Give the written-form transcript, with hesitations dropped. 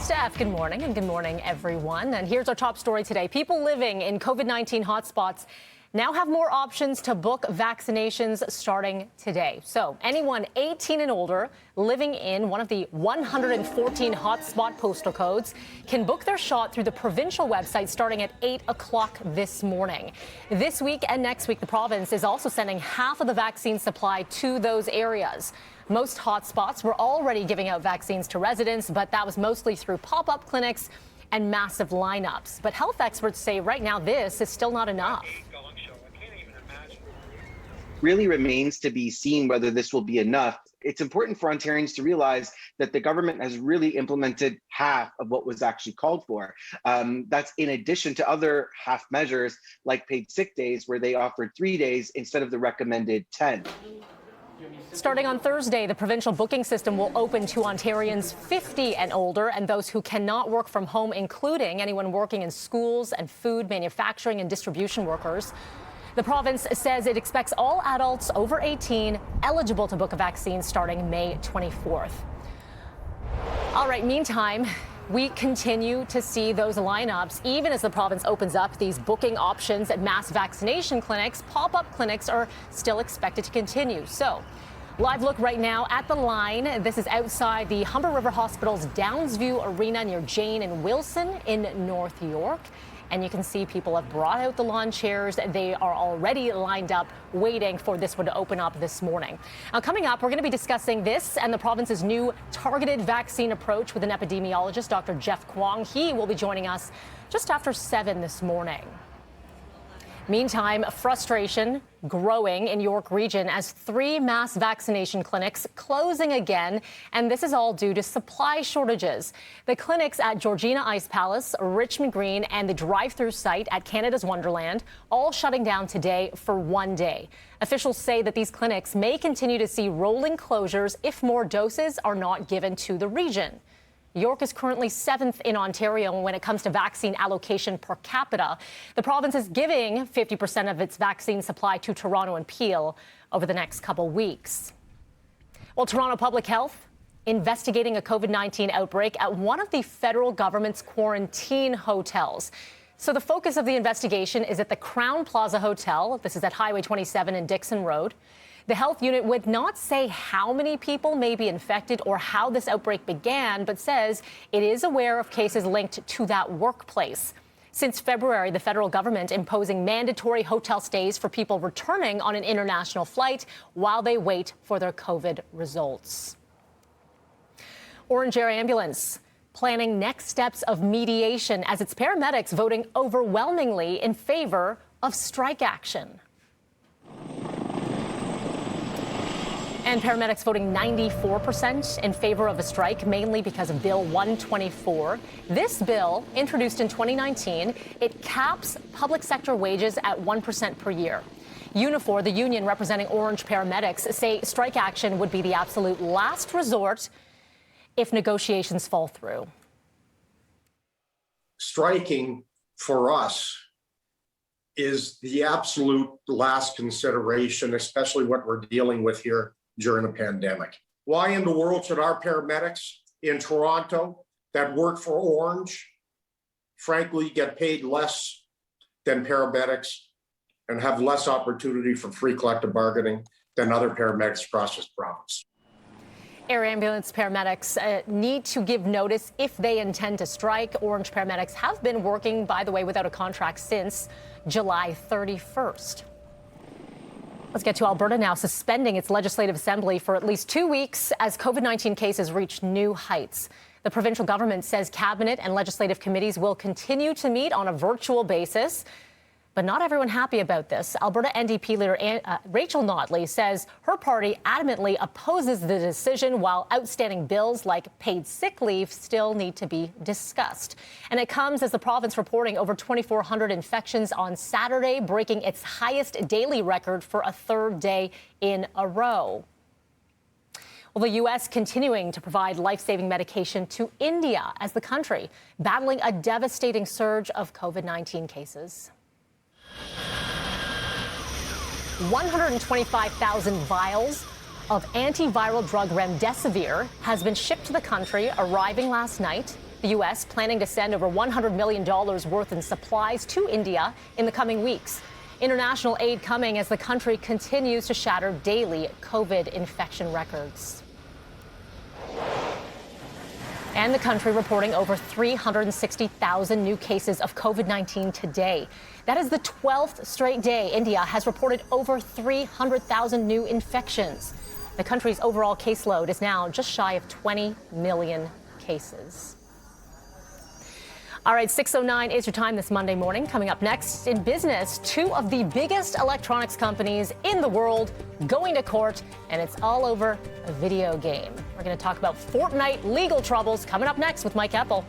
Steph, good morning, and good morning, everyone. And here's our top story today. People living in COVID-19 hotspots now have more options to book vaccinations starting today. So anyone 18 and older living in one of the 114 hotspot postal codes can book their shot through the provincial website starting at 8 o'clock this morning. This week and next week, the province is also sending half of the vaccine supply to those areas. Most hotspots were already giving out vaccines to residents, but that was mostly through pop-up clinics and massive lineups. But health experts say right now this is still not enough. Really remains to be seen whether this will be enough. It's important for Ontarians to realize that the government has really implemented half of what was actually called for. That's in addition to other half measures like paid sick days, where they offered 3 days instead of the recommended 10. Starting on Thursday, the provincial booking system will open to Ontarians 50 and older and those who cannot work from home, including anyone working in schools and food, manufacturing and distribution workers. The province says it expects all adults over 18 eligible to book a vaccine starting May 24th. All right, meantime, we continue to see those lineups. Even as the province opens up these booking options at mass vaccination clinics, pop-up clinics are still expected to continue. So, live look right now at the line. This is outside the Humber River Hospital's Downsview Arena near Jane and Wilson in North York. And you can see people have brought out the lawn chairs. They are already lined up waiting for this one to open up this morning. Now, coming up, we're going to be discussing this and the province's new targeted vaccine approach with an epidemiologist, Dr. Jeff Kwong. He will be joining us just after 7 this morning. Meantime, frustration growing in York Region as 3 mass vaccination clinics closing again, and this is all due to supply shortages. The clinics at Georgina Ice Palace, Richmond Green, and the drive-through site at Canada's Wonderland all shutting down today for 1 day. Officials say that these clinics may continue to see rolling closures if more doses are not given to the region. York is currently 7th in Ontario when it comes to vaccine allocation per capita. The province is giving 50% of its vaccine supply to Toronto and Peel over the next couple weeks. Well, Toronto Public Health investigating a COVID-19 outbreak at one of the federal government's quarantine hotels. So the focus of the investigation is at the Crown Plaza Hotel. This is at Highway 27 and Dixon Road. The health unit would not say how many people may be infected or how this outbreak began, but says it is aware of cases linked to that workplace. Since February, the federal government imposing mandatory hotel stays for people returning on an international flight while they wait for their COVID results. Ornge Air Ambulance planning next steps of mediation as its paramedics voting overwhelmingly in favor of strike action. And paramedics voting 94% in favor of a strike, mainly because of Bill 124. This bill, introduced in 2019, it caps public sector wages at 1% per year. Unifor, the union representing Ornge paramedics, say strike action would be the absolute last resort if negotiations fall through. Striking for us is the absolute last consideration, especially what we're dealing with here during a pandemic. Why in the world should our paramedics in Toronto that work for Ornge, frankly, get paid less than paramedics and have less opportunity for free collective bargaining than other paramedics across this province? Air ambulance paramedics need to give notice if they intend to strike. Ornge paramedics have been working, by the way, without a contract since July 31st. Let's get to Alberta now, suspending its Legislative Assembly for at least 2 weeks as COVID-19 cases reach new heights. The provincial government says cabinet and legislative committees will continue to meet on a virtual basis. But not everyone happy about this. Alberta NDP leader Rachel Notley says her party adamantly opposes the decision, while outstanding bills like paid sick leave still need to be discussed. And it comes as the province reporting over 2,400 infections on Saturday, breaking its highest daily record for a 3rd day in a row. Well, the U.S. continuing to provide life-saving medication to India as the country battling a devastating surge of COVID-19 cases. 125,000 vials of antiviral drug remdesivir has been shipped to the country, arriving last night. The U.S. planning to send over $100 million worth in supplies to India in the coming weeks. International aid coming as the country continues to shatter daily COVID infection records. And the country reporting over 360,000 new cases of COVID-19 today. That is the 12th straight day India has reported over 300,000 new infections. The country's overall caseload is now just shy of 20 million cases. All right, 6:09 is your time this Monday morning. Coming up next in business, two of the biggest electronics companies in the world going to court, and it's all over a video game. We're going to talk about Fortnite legal troubles coming up next with Mike Eppel.